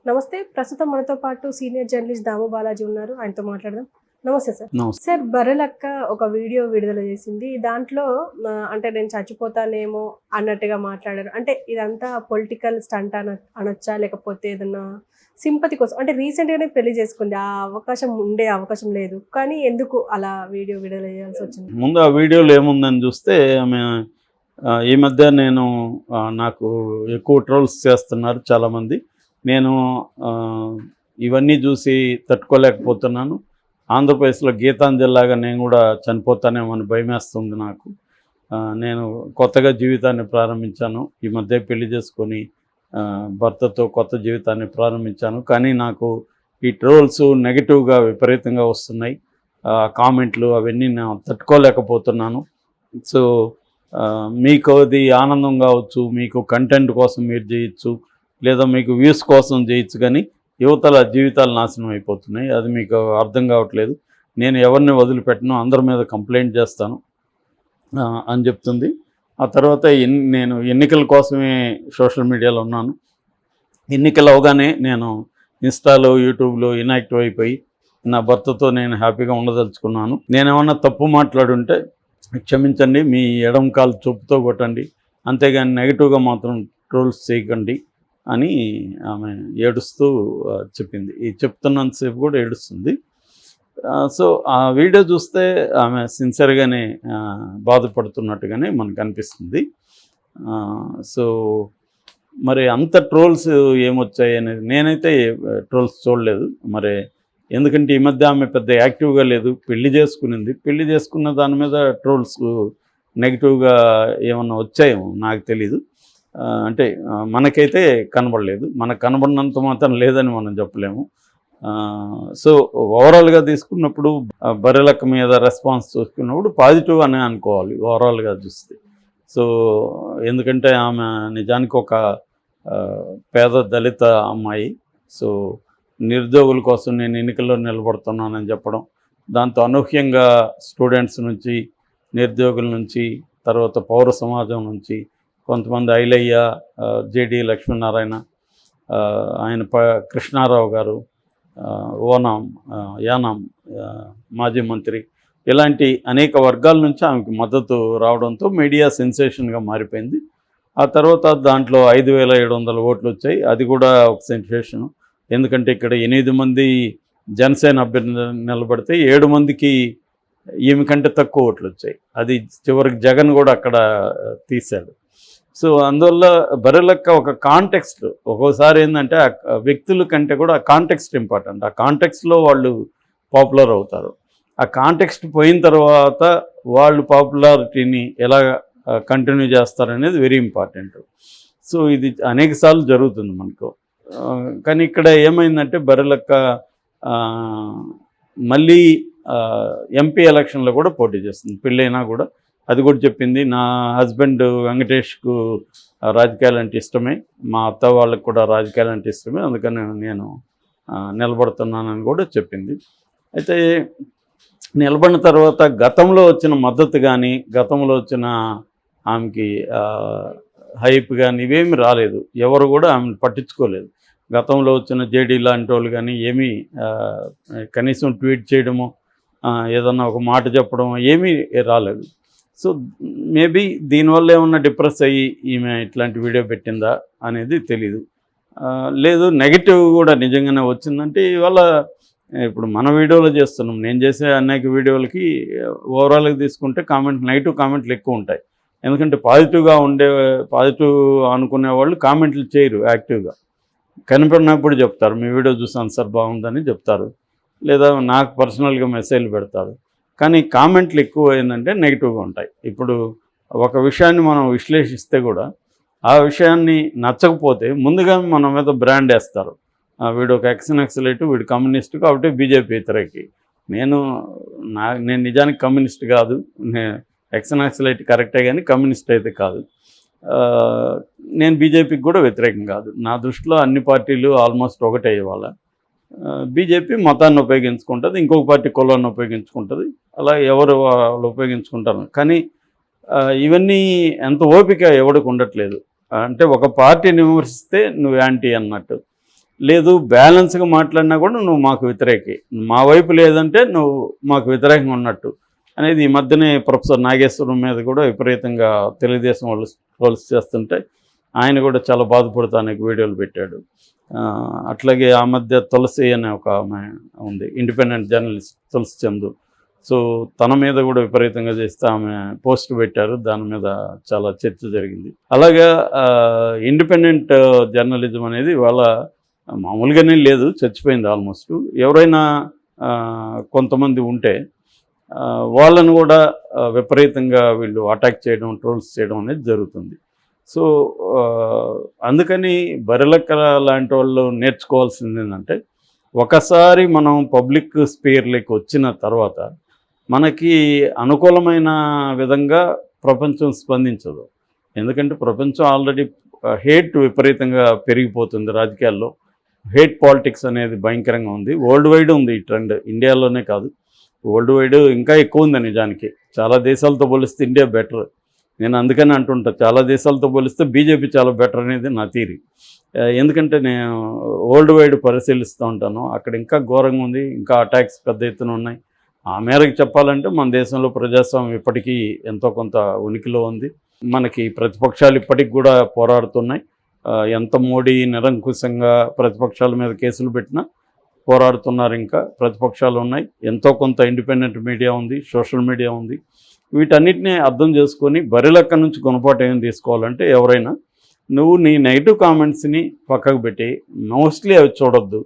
నమస్తే. ప్రస్తుతం మనతో పాటు సీనియర్ జర్నలిస్ట్ దాము బాలాజీ ఉన్నారు. ఆయనతో మాట్లాడదాం. నమస్తే సార్. నమస్తే. సార్, బర్రెలక్క ఒక వీడియో విడుదల చేసింది. దాంట్లో అంటే నేను చచ్చిపోతానేమో అన్నట్టుగా మాట్లాడారు. అంటే ఇదంతా పొలిటికల్ స్టంట్ అనొచ్చా, లేకపోతే ఏదన్నా సింపతి కోసం? అంటే రీసెంట్గానే పెళ్లి చేసుకుంది, ఆ అవకాశం ఉండే అవకాశం లేదు, కానీ ఎందుకు అలా వీడియో విడుదల చేయాల్సి వచ్చింది? ముందు ఆ వీడియోలో ఏముందని చూస్తే ఆమె ఈ మధ్య నాకు ఎక్కువ ట్రోల్స్ చేస్తున్నారు చాలామంది. నేను ఇవన్నీ చూసి తట్టుకోలేకపోతున్నాను. ఆంధ్రప్రదేశ్లో గీతాంజలిలాగా నేను కూడా చనిపోతానేమో అని భయమేస్తుంది నాకు. నేను కొత్తగా జీవితాన్ని ప్రారంభించాను. ఈ మధ్య పెళ్లి చేసుకొని భర్తతో కొత్త జీవితాన్ని ప్రారంభించాను. కానీ నాకు ఈ ట్రోల్స్ నెగిటివ్గా విపరీతంగా వస్తున్నాయి. కామెంట్లు అవన్నీ నేను తట్టుకోలేకపోతున్నాను. సో మీకు అది ఆనందం కావచ్చు, మీకు కంటెంట్ కోసం మీరు చేయొచ్చు, లేదా మీకు వ్యూస్ కోసం చేయొచ్చు, కానీ యువతల జీవితాలు నాశనం అయిపోతున్నాయి. అది మీకు అర్థం కావట్లేదు. నేను ఎవరిని వదిలిపెట్టను, అందరి మీద కంప్లైంట్ చేస్తాను అని చెప్తుంది. ఆ తర్వాత నేను ఎన్నికల కోసమే సోషల్ మీడియాలో ఉన్నాను. ఎన్నికలు అవగానే నేను ఇన్స్టాలో, యూట్యూబ్లో ఇన్యాక్టివ్ అయిపోయి నా భర్తతో నేను హ్యాపీగా ఉండదలుచుకున్నాను. నేనేమన్నా తప్పు మాట్లాడుంటే క్షమించండి, మీ ఎడమ కాలు చూపుతో కొట్టండి, అంతేగాని నెగిటివ్గా మాత్రం ట్రోల్స్ చేయకండి అని ఆమె ఏడుస్తూ చెప్పింది. ఈ చెప్తున్నంతసేపు కూడా ఏడుస్తుంది. సో ఆ వీడియో చూస్తే ఆమె సిన్సియర్గానే బాధపడుతున్నట్టుగానే మనకు అనిపిస్తుంది. సో మరి అంత ట్రోల్స్ ఏమొచ్చాయి అనేది నేనైతే ట్రోల్స్ చూడలేదు. మరి ఎందుకంటే ఈ మధ్య ఆమె పెద్ద యాక్టివ్గా లేదు, పెళ్లి చేసుకునింది. పెళ్లి చేసుకున్న దాని మీద ట్రోల్స్ నెగిటివ్గా ఏమన్నా వచ్చాయేమో నాకు తెలీదు. అంటే మనకైతే కనబడలేదు. మనకు కనబడినంత మాత్రం లేదని మనం చెప్పలేము. సో ఓవరాల్గా తీసుకున్నప్పుడు బర్రెలక్క మీద రెస్పాన్స్ చూసుకున్నప్పుడు పాజిటివ్ అనే అనుకోవాలి ఓవరాల్గా చూస్తే. సో ఎందుకంటే ఆమె నిజానికి ఒక పేద దళిత అమ్మాయి. సో నిరుద్యోగుల కోసం నేను ఎన్నికల్లో నిలబడుతున్నానని చెప్పడం, దాంతో అనూహ్యంగా స్టూడెంట్స్ నుంచి, నిరుద్యోగుల నుంచి, తర్వాత పౌర సమాజం నుంచి కొంతమంది ఐలయ్య, జేడి లక్ష్మీనారాయణ, ఆయన కృష్ణారావు గారు, యానాం మాజీ మంత్రి, ఇలాంటి అనేక వర్గాల నుంచి ఆమెకు మద్దతు రావడంతో మీడియా సెన్సేషన్గా మారిపోయింది. ఆ తర్వాత దాంట్లో 5,700 ఓట్లు వచ్చాయి. అది కూడా ఒక సెన్సేషను. ఎందుకంటే ఇక్కడ 8 మంది జనసేన అభ్యర్థి నిలబడితే 7 మందికి ఈమె కంటే తక్కువ ఓట్లు వచ్చాయి. అది చివరికి జగన్ కూడా అక్కడ తీశాడు. సో అందువల్ల బర్రెలక్క ఒక కాంటెక్స్ట్, ఒక్కోసారి ఏంటంటే ఆ వ్యక్తుల కంటే కూడా ఆ కాంటెక్స్ట్ ఇంపార్టెంట్. ఆ కాంటెక్స్ట్లో వాళ్ళు పాపులర్ అవుతారు. ఆ కాంటెక్స్ట్ పోయిన తర్వాత వాళ్ళు పాపులారిటీని ఎలా కంటిన్యూ చేస్తారనేది వెరీ ఇంపార్టెంట్. సో ఇది అనేకసార్లు జరుగుతుంది మనకు. కానీ ఇక్కడ ఏమైందంటే బర్రెలక్క మళ్ళీ ఎంపీ ఎలక్షన్లో కూడా పోటీ చేస్తుంది. పెళ్ళైనా కూడా అది కూడా చెప్పింది. నా హస్బెండ్ వెంకటేష్కు రాజకీయాలు అంటే ఇష్టమే, మా అత్త వాళ్ళకు కూడా రాజకీయాలు అంటే ఇష్టమే, అందుకని నేను నిలబడుతున్నానని కూడా చెప్పింది. అయితే నిలబడిన తర్వాత గతంలో వచ్చిన మద్దతు కానీ, గతంలో వచ్చిన ఆమెకి హైప్ కానీ ఇవేమి రాలేదు. ఎవరు కూడా ఆమెను పట్టించుకోలేదు. గతంలో వచ్చిన జేడీ లాంటి వాళ్ళు కానీ ఏమీ కనీసం ట్వీట్ చేయడము, ఏదన్నా ఒక మాట చెప్పడం ఏమీ రాలేదు. సో మేబీ దీనివల్ల ఏమన్నా డిప్రెస్ అయ్యి ఈమె ఇట్లాంటి వీడియో పెట్టిందా అనేది తెలీదు. లేదు నెగిటివ్ కూడా నిజంగానే వచ్చిందంటే ఇవాళ ఇప్పుడు మన వీడియోలో చేస్తున్నాం, నేను చేసే అనేక వీడియోలకి ఓవరాల్గా తీసుకుంటే నెగిటివ్ కామెంట్లు ఎక్కువ ఉంటాయి. ఎందుకంటే పాజిటివ్ అనుకునే వాళ్ళు కామెంట్లు చేయరు యాక్టివ్గా. కనిపడినప్పుడు చెప్తారు, మీ వీడియో చూసాను సార్ బాగుందని చెప్తారు, లేదా నాకు పర్సనల్గా మెసేజ్లు పెడతారు. కానీ కామెంట్లు ఎక్కువ ఏంటంటే నెగిటివ్గా ఉంటాయి. ఇప్పుడు ఒక విషయాన్ని మనం విశ్లేషిస్తే కూడా ఆ విషయాన్ని నచ్చకపోతే ముందుగా మన మీద బ్రాండ్ వేస్తారు. వీడు ఒక ఎక్స్-నక్సలైట్, వీడు కమ్యూనిస్ట్ కాబట్టి బీజేపీ వ్యతిరేకి. నేను నిజానికి కమ్యూనిస్ట్ కాదు, ఎక్స్-నక్సలైట్ కరెక్టే కానీ కమ్యూనిస్ట్ అయితే కాదు. నేను బీజేపీకి కూడా వ్యతిరేకం కాదు. నా దృష్టిలో అన్ని పార్టీలు ఆల్మోస్ట్ ఒకటే. ఇవాళ బీజేపీ మతాన్ని ఉపయోగించుకుంటుంది, ఇంకొక పార్టీ కులాన్ని ఉపయోగించుకుంటుంది, అలా ఎవరు వాళ్ళు ఉపయోగించుకుంటారు. కానీ ఇవన్నీ ఎంత ఓపిక ఎవడికి ఉండట్లేదు. అంటే ఒక పార్టీని విమర్శిస్తే నువ్వు యాంటీ అన్నట్టు. లేదు బ్యాలెన్స్గా మాట్లాడినా కూడా నువ్వు మాకు వ్యతిరేకి, మా వైపు లేదంటే నువ్వు మాకు వ్యతిరేకంగా ఉన్నట్టు అనేది ఈ మధ్యనే ప్రొఫెసర్ నాగేశ్వరం మీద కూడా విపరీతంగా తెలుగుదేశం వాళ్ళు ట్రోల్స్ చేస్తుంటే ఆయన కూడా చాలా బాధపడుతూ అనేక వీడియోలు పెట్టాడు. అట్లాగే ఆ మధ్య తులసి అనే ఒక ఆమె ఉంది, ఇండిపెండెంట్ జర్నలిస్ట్ తులసి చందు. సో తన మీద కూడా విపరీతంగా చేస్తే ఆమె పోస్ట్ పెట్టారు, దాని మీద చాలా చర్చ జరిగింది. అలాగా ఇండిపెండెంట్ జర్నలిజం అనేది వాళ్ళ మామూలుగానే లేదు, చచ్చిపోయింది ఆల్మోస్ట్. ఎవరైనా కొంతమంది ఉంటే వాళ్ళను కూడా విపరీతంగా వీళ్ళు అటాక్ చేయడం, ట్రోల్స్ చేయడం అనేది జరుగుతుంది. సో అందుకని బరిలెక్క లాంటి వాళ్ళు నేర్చుకోవాల్సింది ఏంటంటే, ఒకసారి మనం పబ్లిక్ స్పేర్లోకి వచ్చిన తర్వాత మనకి అనుకూలమైన విధంగా ప్రపంచం స్పందించదు. ఎందుకంటే ప్రపంచం ఆల్రెడీ హేట్ విపరీతంగా పెరిగిపోతుంది, రాజకీయాల్లో హేట్ పాలిటిక్స్ అనేది భయంకరంగా ఉంది. వరల్డ్ వైడ్ ఉంది ఈ ట్రెండ్, ఇండియాలోనే కాదు, వరల్డ్ వైడ్ ఇంకా ఎక్కువ ఉంది. నిజానికి చాలా దేశాలతో పోలిస్తే ఇండియా బెటర్. నేను అందుకని అంటుంటా, చాలా దేశాలతో పోలిస్తే బీజేపీ చాలా బెటర్ అనేది నా థీరీ. ఎందుకంటే నేను వరల్డ్ వైడ్ పరిశీలిస్తూ ఉంటాను, అక్కడ ఇంకా ఘోరంగా ఉంది, ఇంకా అటాక్స్ పెద్ద ఎత్తున ఉన్నాయి. ఆ మేరకు చెప్పాలంటే మన దేశంలో ప్రజాస్వామ్యం ఇప్పటికీ ఎంతో కొంత ఉనికిలో ఉంది. మనకి ప్రతిపక్షాలు ఇప్పటికి కూడా పోరాడుతున్నాయి. ఎంత మోడీ నిరంకుశంగా ప్రతిపక్షాల మీద కేసులు పెట్టినా పోరాడుతున్నారు, ఇంకా ప్రతిపక్షాలు ఉన్నాయి. ఎంతో కొంత ఇండిపెండెంట్ మీడియా ఉంది, సోషల్ మీడియా ఉంది. వీటన్నిటిని అర్థం చేసుకొని బరిలెక్క నుంచి గుణపాఠం ఏం తీసుకోవాలంటే, ఎవరైనా నువ్వు నీ నెగిటివ్ కామెంట్స్ని పక్కకు పెట్టి మోస్ట్లీ అవి చూడొద్దు.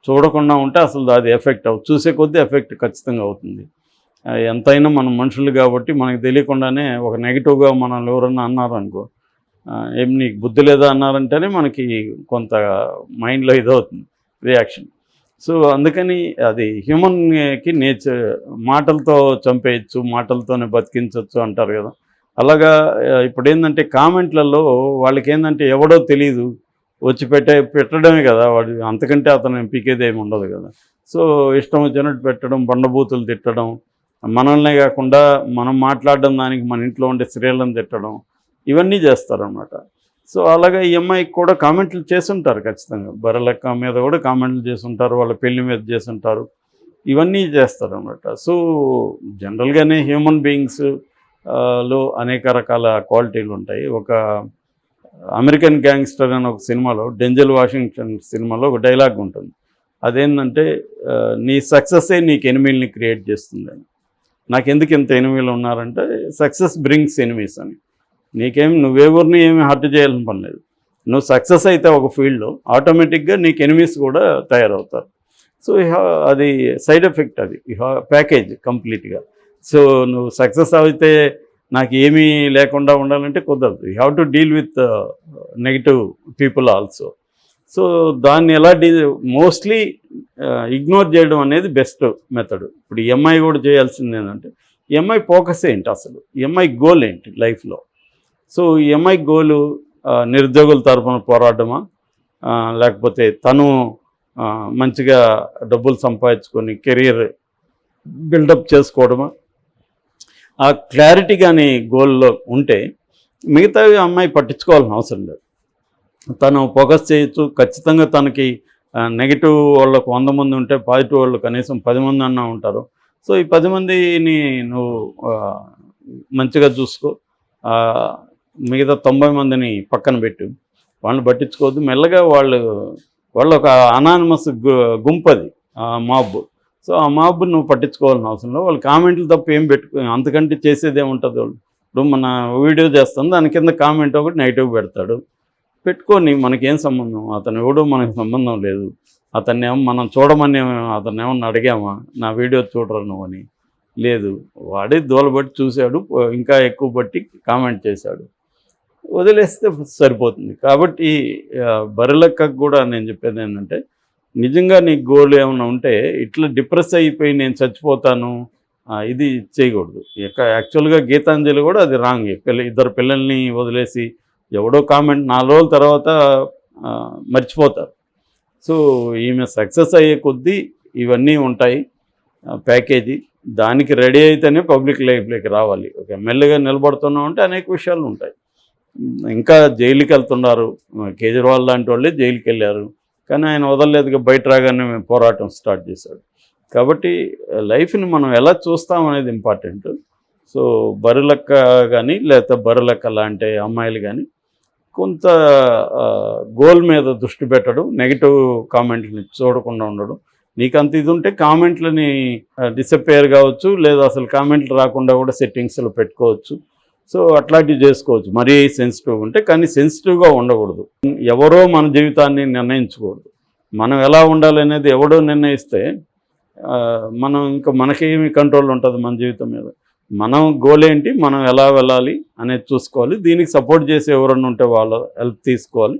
చూడకుండా ఉంటే అసలు అది ఎఫెక్ట్ చూసే కొద్దీ ఎఫెక్ట్ ఖచ్చితంగా అవుతుంది. ఎంతైనా మనం మనుషులు కాబట్టి మనకు తెలియకుండానే ఒక నెగిటివ్గా మనల్ని ఎవరన్నా అన్నారనుకో, ఏం నీకు బుద్ధి లేదా అన్నారంటేనే మనకి కొంత మైండ్లో ఇదవుతుంది రియాక్షన్. సో అందుకని అది హ్యూమన్కి నేచర్. మాటలతో చంపేయచ్చు, మాటలతోనే బతికించవచ్చు అంటారు కదా. అలాగా ఇప్పుడు ఏంటంటే కామెంట్లలో వాళ్ళకి ఏంటంటే ఎవడో తెలియదు వచ్చి పెట్టడమే కదా, వాడు అంతకంటే అతను పీకేది ఏమి ఉండదు కదా. సో ఇష్టం వచ్చినట్టు పెట్టడం, బండబూతులు తిట్టడం, మనల్నే కాకుండా మనం మాట్లాడడం దానికి మన ఇంట్లో ఉండే స్త్రీలను తిట్టడం, ఇవన్నీ చేస్తారన్నమాట. సో అలాగే ఈ అమ్మాయికి కూడా కామెంట్లు చేస్తుంటారు ఖచ్చితంగా, బరిలెక్క మీద కూడా కామెంట్లు చేస్తుంటారు, వాళ్ళ పెళ్లి మీద చేస్తుంటారు, ఇవన్నీ చేస్తారన్నమాట. సో జనరల్గానే హ్యూమన్ బీయింగ్స్ లో అనేక రకాల క్వాలిటీలు ఉంటాయి. ఒక అమెరికన్ గ్యాంగ్స్టర్ అని ఒక సినిమాలో, డెంజల్ వాషింగ్టన్ సినిమాలో ఒక డైలాగ్ ఉంటుంది. అదేంటంటే, నీ సక్సెస్సే నీకు ఎనిమీలని క్రియేట్ చేస్తుందని. నాకెందుకు ఇంత ఎనిమీలు ఉన్నారంటే, సక్సెస్ బ్రింగ్స్ ఎనిమీస్ అని. నువ్వెవరిని ఏమి హర్ట్ చేయాలని పని లేదు. నువ్వు సక్సెస్ అయితే ఒక ఫీల్డ్లో ఆటోమేటిక్గా నీకు ఎనిమీస్ కూడా తయారవుతారు. సో అది సైడ్ ఎఫెక్ట్, అది ప్యాకేజ్ కంప్లీట్గా. సో నువ్వు సక్సెస్ అయితే నాకు ఏమీ లేకుండా ఉండాలంటే కుదరదు. You have to deal with negative people also. So దాన్ని ఎలా మోస్ట్లీ ఇగ్నోర్ చేయడం అనేది బెస్ట్ మెథడ్. ఇప్పుడు ఎంఐ కూడా చేయాల్సింది ఏంటంటే, ఎంఐ ఫోకస్ ఏంటి అసలు, ఎంఐ గోల్ ఏంటి లైఫ్లో. సో ఎంఐ గోలు నిరుద్యోగుల తరఫున పోరాడమా, లేకపోతే తను మంచిగా డబ్బులు సంపాదించుకొని కెరీర్ బిల్డప్ చేసుకోవడమా, ఆ క్లారిటీ కానీ గోల్లో ఉంటే మిగతావి అమ్మాయి పట్టించుకోవాల్సిన అవసరం లేదు. తను ఫోకస్ చేయొచ్చు. ఖచ్చితంగా తనకి నెగిటివ్ వాళ్ళకు 100 మంది ఉంటే పాజిటివ్ వాళ్ళు కనీసం 10 మంది అన్నా ఉంటారు. సో ఈ 10 మందిని నువ్వు మంచిగా చూసుకో, మిగతా 90 మందిని పక్కన పెట్టు, వాళ్ళని పట్టించుకోవద్దు. మెల్లగా వాళ్ళు ఒక అనానిమస్ గుంపది, మాబ్. సో ఆ మాబ్ నువ్వు పట్టించుకోవాల్సిన అవసరం లేదు. వాళ్ళు కామెంట్లు తప్ప ఏం అంతకంటే చేసేది ఏముంటుంది. వాళ్ళు ఇప్పుడు మన వీడియో చేస్తాం, దాని కింద కామెంట్ ఒకటి నెగిటివ్ పెడతాడు, పెట్టుకొని మనకేం సంబంధం, అతను ఎవడో మనకు సంబంధం లేదు. అతన్ని మనం చూడమని అతన్ని ఏమన్నా అడిగామా, నా వీడియో చూడరు నువ్వు అని? లేదు, వాడే దూలబట్టి చూశాడు, ఇంకా ఎక్కువ బట్టి కామెంట్ చేశాడు, వదిలేస్తే సరిపోతుంది. కాబట్టి బరిలెక్కకు కూడా నేను చెప్పేది ఏంటంటే, నిజంగా నీ గోల్ ఏమైనా ఉంటే ఇట్లా డిప్రెస్ అయిపోయి నేను చచ్చిపోతాను ఇది చేయకూడదు. యాక్చువల్గా గీతాంజలి కూడా అది రాంగ్. ఇద్దరు పిల్లల్ని వదిలేసి ఎవడో కామెంట్ 4 రోజుల తర్వాత మర్చిపోతారు. సో ఈమె సక్సెస్ అయ్యే కొద్దీ ఇవన్నీ ఉంటాయి ప్యాకేజీ. దానికి రెడీ అయితేనే పబ్లిక్ లైఫ్లోకి రావాలి. ఒక ఎమ్మెల్యేగా నిలబడుతున్నాం అంటే అనేక విషయాలు ఉంటాయి. ఇంకా జైలుకి వెళ్తున్నారు, కేజ్రీవాల్ లాంటి వాళ్ళే జైలుకి వెళ్ళారు, కానీ ఆయన వదలలేదుగా, బయట రాగానే మేము పోరాటం స్టార్ట్ చేశాడు. కాబట్టి లైఫ్ని మనం ఎలా చూస్తాం అనేది ఇంపార్టెంట్. సో బరులెక్క కానీ లేకపోతే బరులెక్క లాంటి అమ్మాయిలు కానీ కొంత గోల్ మీద దృష్టి పెట్టడం, నెగిటివ్ కామెంట్ని చూడకుండా ఉండడం. నీకు అంత ఇది ఉంటే కామెంట్లని డిసప్పేర్ కావచ్చు, లేదా అసలు కామెంట్లు రాకుండా కూడా సెట్టింగ్స్లో పెట్టుకోవచ్చు. సో అట్లాంటివి చేసుకోవచ్చు. మరీ సెన్సిటివ్ ఉంటే, కానీ సెన్సిటివ్గా ఉండకూడదు. ఎవరో మన జీవితాన్ని నిర్ణయించకూడదు. మనం ఎలా ఉండాలి అనేది ఎవడో నిర్ణయిస్తే మనం ఇంకా మనకేమి కంట్రోల్ ఉంటుంది మన జీవితం మీద. మనం గోల్ ఏంటి, మనం ఎలా వెళ్ళాలి అనేది చూసుకోవాలి. దీనికి సపోర్ట్ చేసి ఎవరన్నా ఉంటే వాళ్ళ హెల్ప్ తీసుకోవాలి.